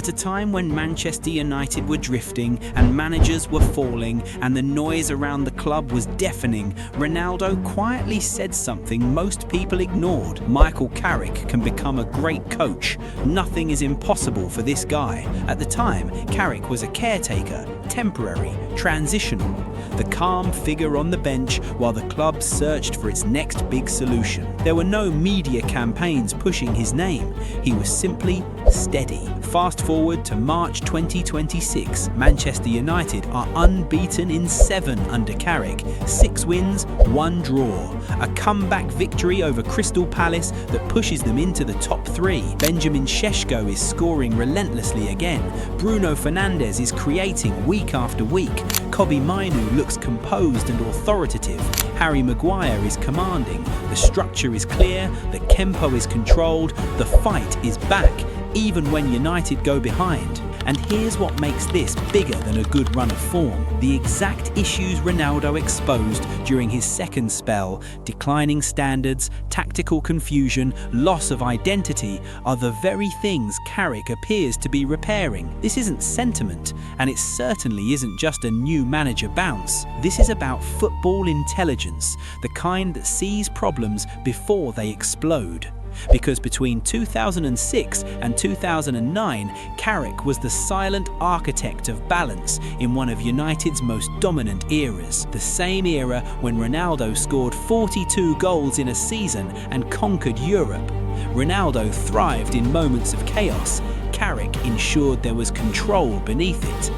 At a time when Manchester United were drifting and managers were falling and the noise around the club was deafening, Ronaldo quietly said something most people ignored. Michael Carrick can become a great coach. Nothing is impossible for this guy. At the time, Carrick was a caretaker, temporary, transitional, the calm figure on the bench while the club searched for its next big solution. There were no media campaigns pushing his name. He was simply steady. Fast forward to March 2026, Manchester United are unbeaten in 7 under Carrick, 6 wins, 1 draw. A comeback victory over Crystal Palace that pushes them into the top 3. Benjamin Šeško is scoring relentlessly again. Bruno Fernandes is creating week after week. Kobbie Mainoo looks composed and authoritative. Harry Maguire is commanding. The structure is clear, the tempo is controlled, the fight is back, even when United go behind. And here's what makes this bigger than a good run of form. The exact issues Ronaldo exposed during his second spell, declining standards, tactical confusion, loss of identity, are the very things Carrick appears to be repairing. This isn't sentiment, and it certainly isn't just a new manager bounce. This is about football intelligence, the kind that sees problems before they explode. Because between 2006 and 2009, Carrick was the silent architect of balance in one of United's most dominant eras. The same era when Ronaldo scored 42 goals in a season and conquered Europe. Ronaldo thrived in moments of chaos. Carrick ensured there was control beneath it.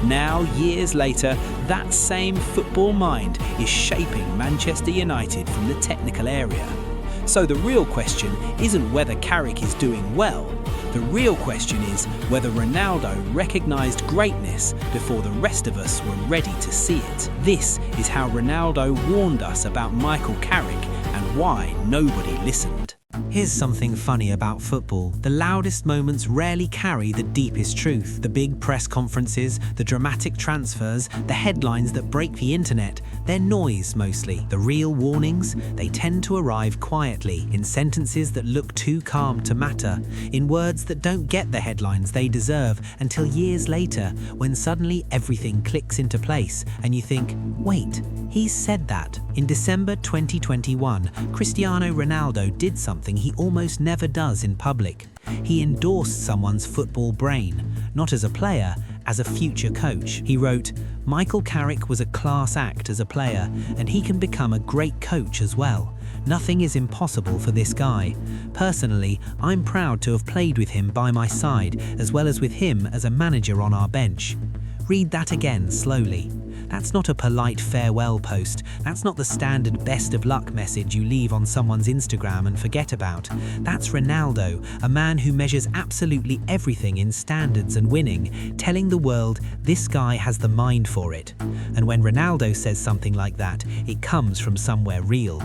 Now, years later, that same football mind is shaping Manchester United from the technical area. So the real question isn't whether Carrick is doing well. The real question is whether Ronaldo recognised greatness before the rest of us were ready to see it. This is how Ronaldo warned us about Michael Carrick and why nobody listened. Here's something funny about football. The loudest moments rarely carry the deepest truth. The big press conferences, the dramatic transfers, the headlines that break the internet, they're noise mostly. The real warnings, they tend to arrive quietly, in sentences that look too calm to matter, in words that don't get the headlines they deserve until years later, when suddenly everything clicks into place and you think, wait, he said that. In December 2021, Cristiano Ronaldo did something he almost never does in public. He endorsed someone's football brain, not as a player, as a future coach. He wrote, "Michael Carrick was a class act as a player, and he can become a great coach as well. Nothing is impossible for this guy. Personally, I'm proud to have played with him by my side, as well as with him as a manager on our bench." Read that again slowly. That's not a polite farewell post. That's not the standard best of luck message you leave on someone's Instagram and forget about. That's Ronaldo, a man who measures absolutely everything in standards and winning, telling the world this guy has the mind for it. And when Ronaldo says something like that, it comes from somewhere real.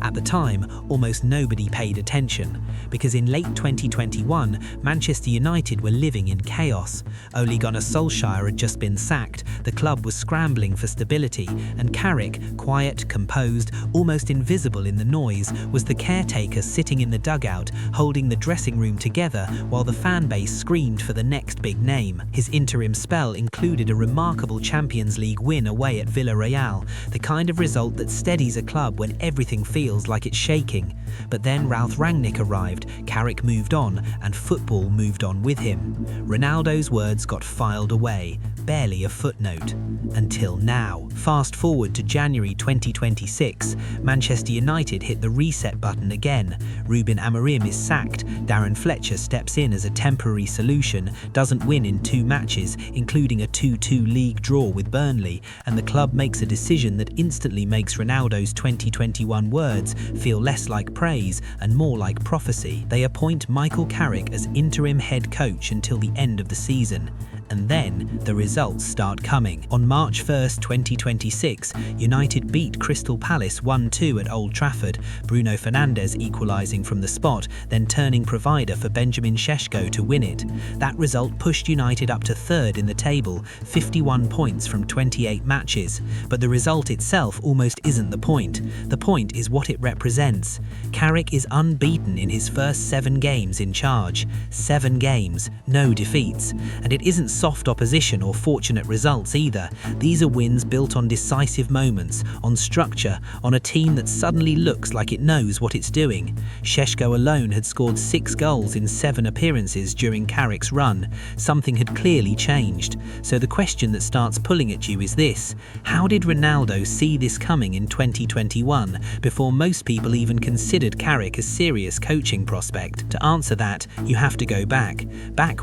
At the time, almost nobody paid attention, because in late 2021, Manchester United were living in chaos. Ole Gunnar Solskjaer had just been sacked, the club was scrambling for stability, and Carrick, quiet, composed, almost invisible in the noise, was the caretaker sitting in the dugout, holding the dressing room together while the fan base screamed for the next big name. His interim spell included a remarkable Champions League win away at Villarreal, the kind of result that steadies a club when everything feels like it's shaking. But then Ralf Rangnick arrived, Carrick moved on, and football moved on with him. Ronaldo's words got filed away, barely a footnote. Until now. Fast forward to January 2026, Manchester United hit the reset button again. Ruben Amorim is sacked, Darren Fletcher steps in as a temporary solution, doesn't win in 2 matches, including a 2-2 league draw with Burnley, and the club makes a decision that instantly makes Ronaldo's 2021 words feel less like praise and more like prophecy. They appoint Michael Carrick as interim head coach until the end of the season. And then the results start coming. On March 1st, 2026, United beat Crystal Palace 1-2 at Old Trafford, Bruno Fernandes equalising from the spot, then turning provider for Benjamin Šeško to win it. That result pushed United up to third in the table, 51 points from 28 matches. But the result itself almost isn't the point. The point is what it represents. Carrick is unbeaten in his first 7 games in charge. 7 games, no defeats. And it isn't soft opposition or fortunate results either. These are wins built on decisive moments, on structure, on a team that suddenly looks like it knows what it's doing. Šeško alone had scored 6 goals in 7 appearances during Carrick's run. Something had clearly changed. So the question that starts pulling at you is this: how did Ronaldo see this coming in 2021 before most people even considered Carrick a serious coaching prospect? To answer that, you have to go back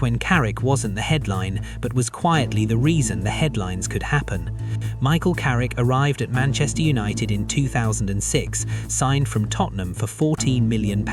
when Carrick wasn't the headline, but was quietly the reason the headlines could happen. Michael Carrick arrived at Manchester United in 2006, signed from Tottenham for £14 million,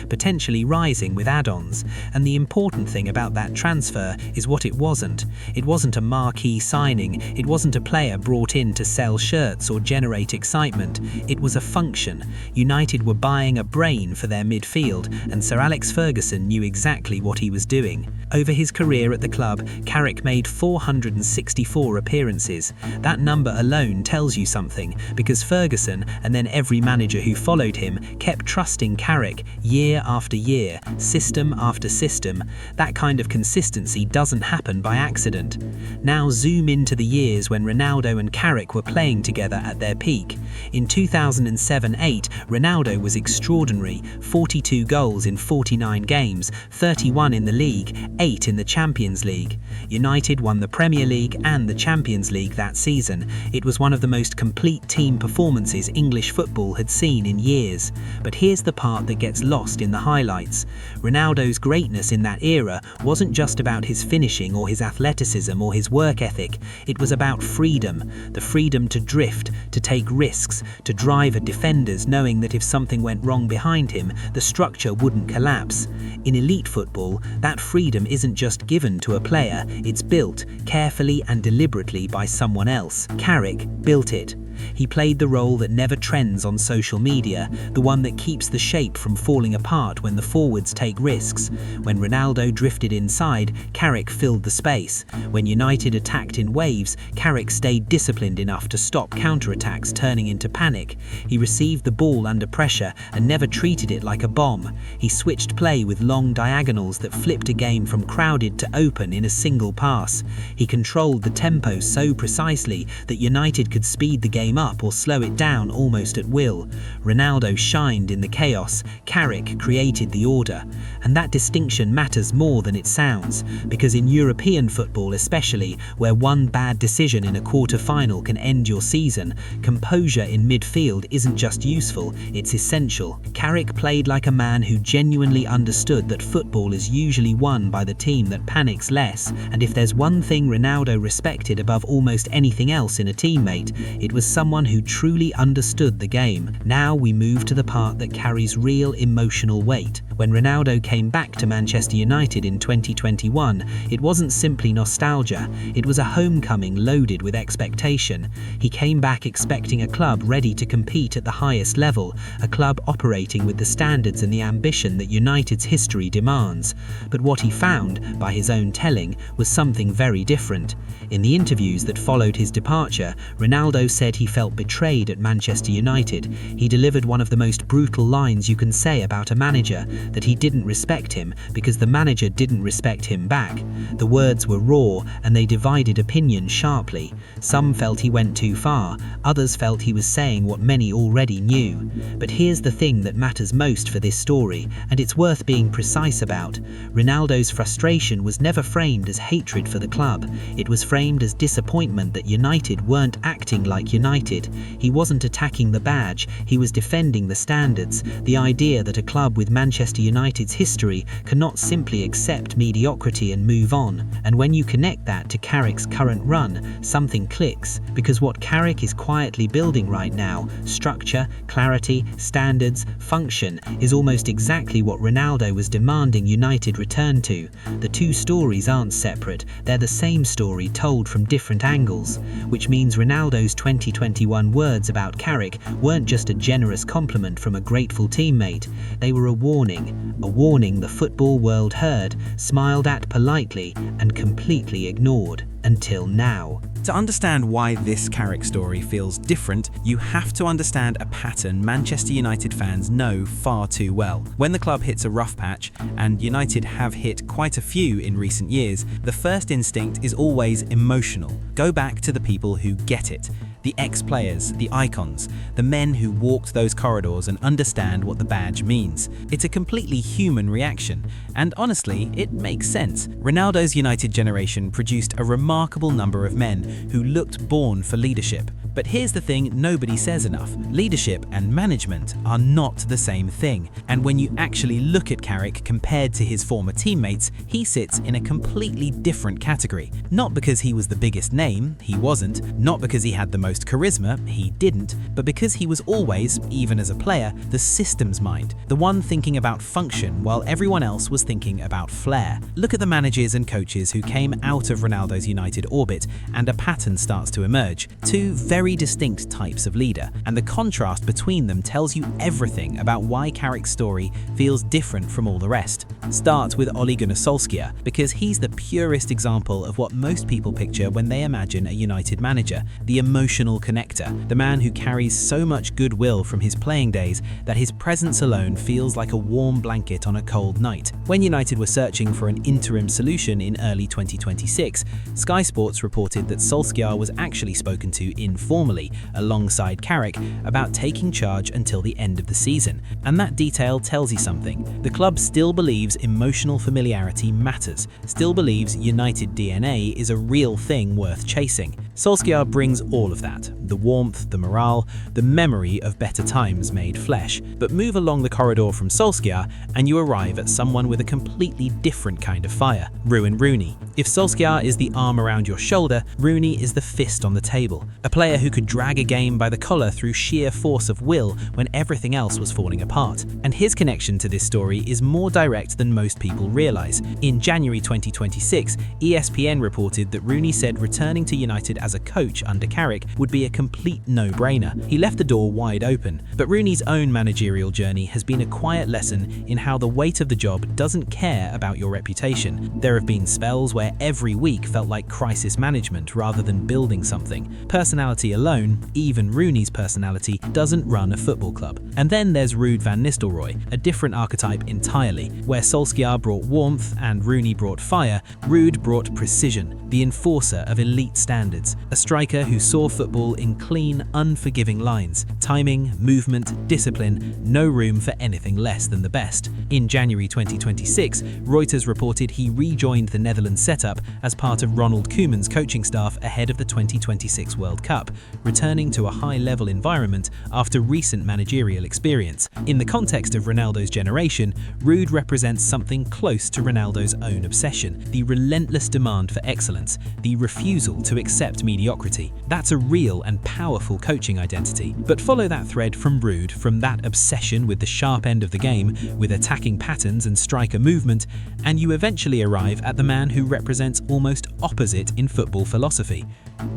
potentially rising with add-ons. And the important thing about that transfer is what it wasn't. It wasn't a marquee signing, it wasn't a player brought in to sell shirts or generate excitement. It was a function. United were buying a brain for their midfield, and Sir Alex Ferguson knew exactly what he was doing. Over his career at the club, Carrick made 464 appearances. That number alone tells you something, because Ferguson, and then every manager who followed him, kept trusting Carrick year after year, system after system. That kind of consistency doesn't happen by accident. Now zoom into the years when Ronaldo and Carrick were playing together at their peak. In 2007-8, Ronaldo was extraordinary, 42 goals in 49 games, 31 in the league, 8 in the Champions League. United won the Premier League and the Champions League that season. It was one of the most complete team performances English football had seen in years. But here's the part that gets lost in the highlights. Ronaldo's greatness in that era wasn't just about his finishing or his athleticism or his work ethic. It was about freedom, the freedom to drift, to take risks, to drive at defenders knowing that if something went wrong behind him, the structure wouldn't collapse. In elite football, that freedom isn't just given to a player, it's built carefully and deliberately by someone else. Carrick built it. He played the role that never trends on social media, the one that keeps the shape from falling apart when the forwards take risks. When Ronaldo drifted inside, Carrick filled the space. When United attacked in waves, Carrick stayed disciplined enough to stop counterattacks turning into panic. He received the ball under pressure and never treated it like a bomb. He switched play with long diagonals that flipped a game from crowded to open in a single pass. He controlled the tempo so precisely that United could speed the game up or slow it down almost at will. Ronaldo shined in the chaos, Carrick created the order. And that distinction matters more than it sounds, because in European football especially, where one bad decision in a quarter-final can end your season, composure in midfield isn't just useful, it's essential. Carrick played like a man who genuinely understood that football is usually won by the team that panics less, and if there's one thing Ronaldo respected above almost anything else in a teammate, it was someone who truly understood the game. Now we move to the part that carries real emotional weight. When Ronaldo came back to Manchester United in 2021, it wasn't simply nostalgia, it was a homecoming loaded with expectation. He came back expecting a club ready to compete at the highest level, a club operating with the standards and the ambition that United's history demands. But what he found, by his own telling, was something very different. In the interviews that followed his departure, Ronaldo said he felt betrayed at Manchester United. He delivered one of the most brutal lines you can say about a manager, that he didn't respect him because the manager didn't respect him back. The words were raw and they divided opinion sharply. Some felt he went too far, others felt he was saying what many already knew. But here's the thing that matters most for this story, and it's worth being precise about. Ronaldo's frustration was never framed as hatred for the club. It was framed as disappointment that United weren't acting like United United. He wasn't attacking the badge, he was defending the standards, the idea that a club with Manchester United's history cannot simply accept mediocrity and move on. And when you connect that to Carrick's current run, something clicks, because what Carrick is quietly building right now, structure, clarity, standards, function, is almost exactly what Ronaldo was demanding United return to. The two stories aren't separate, they're the same story told from different angles, which means Ronaldo's 2021 words about Carrick weren't just a generous compliment from a grateful teammate, they were a warning the football world heard, smiled at politely, and completely ignored, until now. To understand why this Carrick story feels different, you have to understand a pattern Manchester United fans know far too well. When the club hits a rough patch, and United have hit quite a few in recent years, the first instinct is always emotional. Go back to the people who get it. The ex-players, the icons, the men who walked those corridors and understand what the badge means. It's a completely human reaction, and honestly, it makes sense. Ronaldo's United generation produced a remarkable number of men who looked born for leadership. But here's the thing nobody says enough. Leadership and management are not the same thing, and when you actually look at Carrick compared to his former teammates, he sits in a completely different category. Not because he was the biggest name, he wasn't, not because he had the most charisma, he didn't, but because he was always, even as a player, the systems mind, the one thinking about function while everyone else was thinking about flair. Look at the managers and coaches who came out of Ronaldo's United orbit, and a pattern starts to emerge. Two very distinct types of leader, and the contrast between them tells you everything about why Carrick's story feels different from all the rest. Start with Ole Gunnar Solskjaer, because he's the purest example of what most people picture when they imagine a United manager, the emotional connector, the man who carries so much goodwill from his playing days that his presence alone feels like a warm blanket on a cold night. When United were searching for an interim solution in early 2026, Sky Sports reported that Solskjaer was actually spoken to informally, alongside Carrick, about taking charge until the end of the season. And that detail tells you something. The club still believes emotional familiarity matters, still believes United DNA is a real thing worth chasing. Solskjaer brings all of that, the warmth, the morale, the memory of better times made flesh. But move along the corridor from Solskjaer and you arrive at someone with a completely different kind of fire, Wayne Rooney. If Solskjaer is the arm around your shoulder, Rooney is the fist on the table, a player who could drag a game by the collar through sheer force of will when everything else was falling apart. And his connection to this story is more direct than most people realize. In January 2026, ESPN reported that Rooney said returning to United as a coach under Carrick would be a complete no-brainer. He left the door wide open, but Rooney's own managerial journey has been a quiet lesson in how the weight of the job doesn't care about your reputation. There have been spells where every week felt like crisis management rather than building something. Personality alone, even Rooney's personality, doesn't run a football club. And then there's Ruud van Nistelrooy, a different archetype entirely. Where Solskjaer brought warmth and Rooney brought fire, Ruud brought precision, the enforcer of elite standards, a striker who saw football in clean, unforgiving lines, timing, movement, discipline, no room for anything less than the best. In January 2026, Reuters reported he rejoined the Netherlands setup as part of Ronald Koeman's coaching staff ahead of the 2026 World Cup, returning to a high-level environment after recent managerial experience. In the context of Ronaldo's generation, Ruud represents something close to Ronaldo's own obsession, the relentless demand for excellence, the refusal to accept mediocrity. That's a real and powerful coaching identity. But follow that thread from Ruud, from that obsession with the sharp end of the game, with attacking patterns and striker movement, and you eventually arrive at the man who represents almost opposite in football philosophy,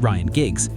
Ryan Giggs.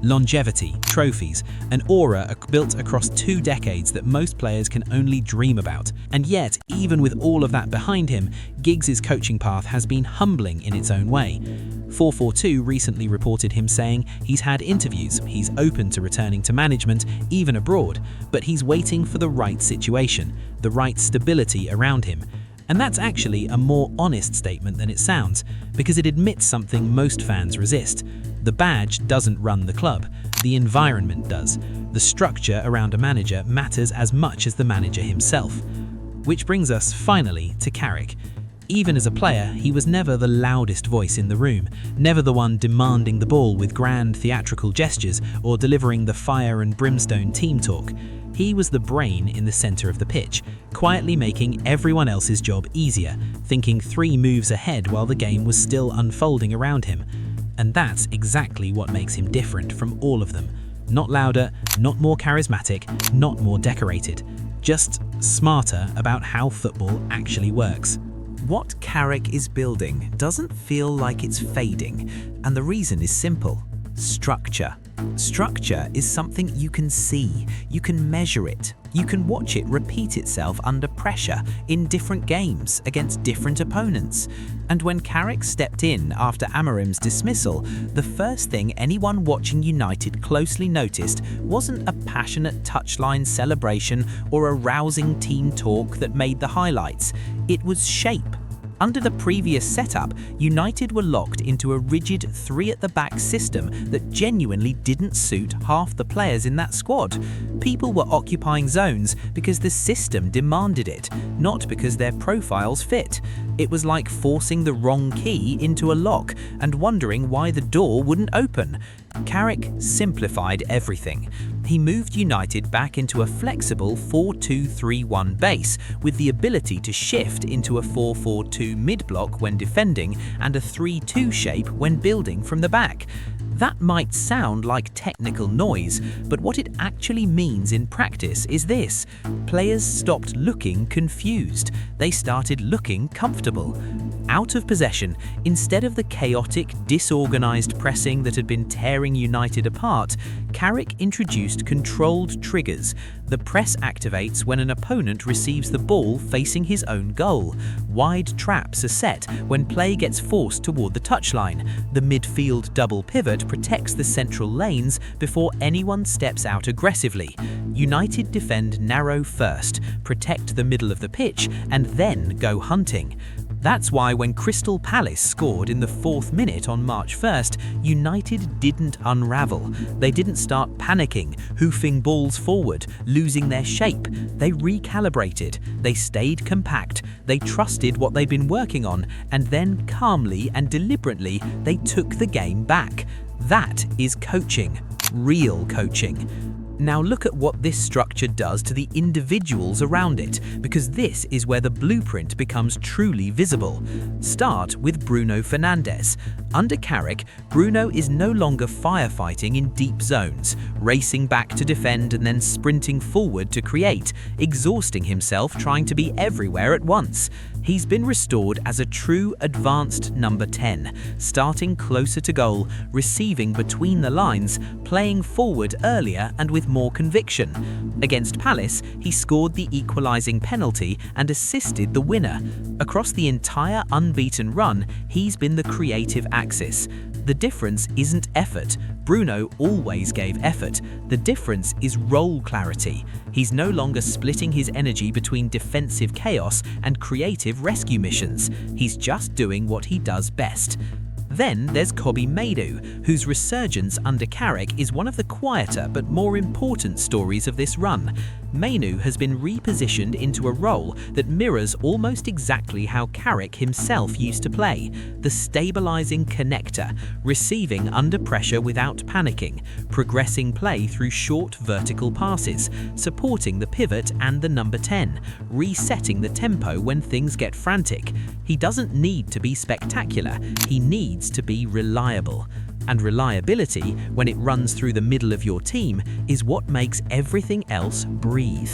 Longevity, trophies, an aura built across 2 decades that most players can only dream about. And yet, even with all of that behind him, Giggs' coaching path has been humbling in its own way. 442 recently reported him saying he's had interviews, he's open to returning to management, even abroad, but he's waiting for the right situation, the right stability around him. And that's actually a more honest statement than it sounds, because it admits something most fans resist. The badge doesn't run the club, the environment does. The structure around a manager matters as much as the manager himself. Which brings us finally to Carrick. Even as a player, he was never the loudest voice in the room, never the one demanding the ball with grand theatrical gestures or delivering the fire and brimstone team talk. He was the brain in the center of the pitch, quietly making everyone else's job easier, thinking 3 moves ahead while the game was still unfolding around him. And that's exactly what makes him different from all of them. Not louder, not more charismatic, not more decorated. Just smarter about how football actually works. What Carrick is building doesn't feel like it's fading, and the reason is simple: structure. Structure is something you can see, you can measure it, you can watch it repeat itself under pressure in different games against different opponents. And when Carrick stepped in after Amorim's dismissal, the first thing anyone watching United closely noticed wasn't a passionate touchline celebration or a rousing team talk that made the highlights. It was shape. Under the previous setup, United were locked into a rigid 3-at-the-back system that genuinely didn't suit half the players in that squad. People were occupying zones because the system demanded it, not because their profiles fit. It was like forcing the wrong key into a lock and wondering why the door wouldn't open. Carrick simplified everything. He moved United back into a flexible 4-2-3-1 base with the ability to shift into a 4-4-2 mid-block when defending and a 3-2 shape when building from the back. That might sound like technical noise, but what it actually means in practice is this: players stopped looking confused. They started looking comfortable. Out of possession, instead of the chaotic, disorganized pressing that had been tearing United apart, Carrick introduced controlled triggers. The press activates when an opponent receives the ball facing his own goal. Wide traps are set when play gets forced toward the touchline. The midfield double pivot protects the central lanes before anyone steps out aggressively. United defend narrow first, protect the middle of the pitch, and then go hunting. That's why when Crystal Palace scored in the 4th minute on March 1st, United didn't unravel. They didn't start panicking, hoofing balls forward, losing their shape. They recalibrated, they stayed compact, they trusted what they'd been working on, and then calmly and deliberately they took the game back. That is coaching, real coaching. Now look at what this structure does to the individuals around it, because this is where the blueprint becomes truly visible. Start with Bruno Fernandes. Under Carrick, Bruno is no longer firefighting in deep zones, racing back to defend and then sprinting forward to create, exhausting himself trying to be everywhere at once. He's been restored as a true advanced number 10, starting closer to goal, receiving between the lines, playing forward earlier and with more conviction. Against Palace, he scored the equalising penalty and assisted the winner. Across the entire unbeaten run, he's been the creative axis. The difference isn't effort. Bruno always gave effort. The difference is role clarity. He's no longer splitting his energy between defensive chaos and creative rescue missions. He's just doing what he does best. Then there's Kobbie Mainoo, whose resurgence under Carrick is one of the quieter but more important stories of this run. Mainoo has been repositioned into a role that mirrors almost exactly how Carrick himself used to play: the stabilizing connector, receiving under pressure without panicking, progressing play through short vertical passes, supporting the pivot and the number 10, resetting the tempo when things get frantic. He doesn't need to be spectacular, he needs to be reliable. And reliability, when it runs through the middle of your team, is what makes everything else breathe.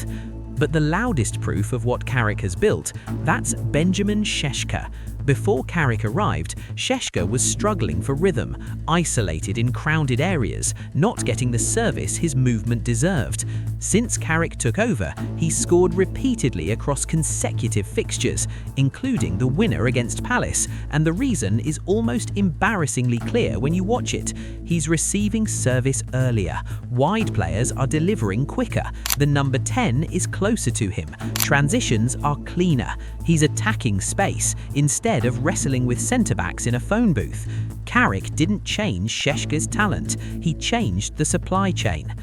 But the loudest proof of what Carrick has built, that's Benjamin Šeško. Before Carrick arrived, Šeško was struggling for rhythm, isolated in crowded areas, not getting the service his movement deserved. Since Carrick took over, he scored repeatedly across consecutive fixtures, including the winner against Palace, and the reason is almost embarrassingly clear when you watch it. He's receiving service earlier, wide players are delivering quicker, the number 10 is closer to him, transitions are cleaner, he's attacking space instead of wrestling with centre-backs in a phone booth. Carrick didn't change Šeško's talent, he changed the supply chain.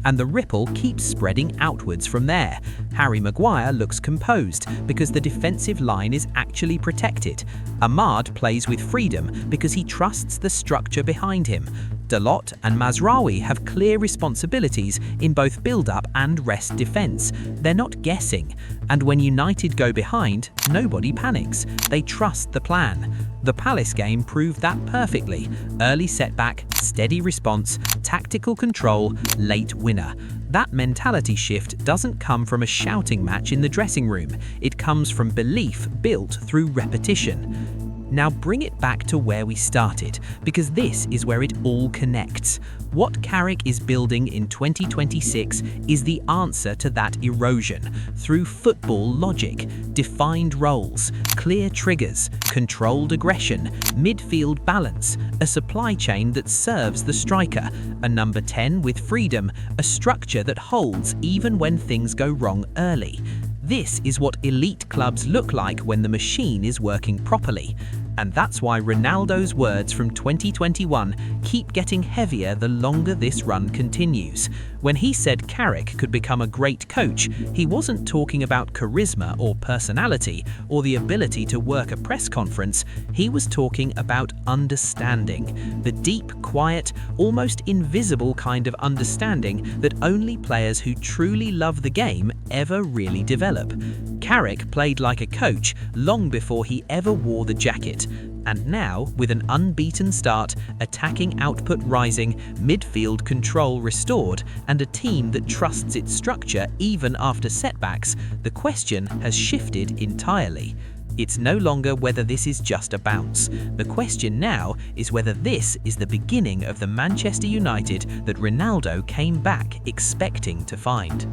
and the ripple keeps spreading outwards from there. Harry Maguire looks composed because the defensive line is actually protected. Ahmad plays with freedom because he trusts the structure behind him. Dalot and Mazraoui have clear responsibilities in both build-up and rest defence. They're not guessing. And when United go behind, nobody panics. They trust the plan. The Palace game proved that perfectly. Early setback, steady response, tactical control, late winner. That mentality shift doesn't come from a shouting match in the dressing room. It comes from belief built through repetition. Now bring it back to where we started, because this is where it all connects. What Carrick is building in 2026 is the answer to that erosion through football logic, defined roles, clear triggers, controlled aggression, midfield balance, a supply chain that serves the striker, a number 10 with freedom, a structure that holds even when things go wrong early. This is what elite clubs look like when the machine is working properly. And that's why Ronaldo's words from 2021 keep getting heavier the longer this run continues. When he said Carrick could become a great coach, he wasn't talking about charisma or personality or the ability to work a press conference. He was talking about understanding. The deep, quiet, almost invisible kind of understanding that only players who truly love the game ever really develop. Carrick played like a coach long before he ever wore the jacket. And now, with an unbeaten start, attacking output rising, midfield control restored, and a team that trusts its structure even after setbacks, the question has shifted entirely. It's no longer whether this is just a bounce. The question now is whether this is the beginning of the Manchester United that Ronaldo came back expecting to find.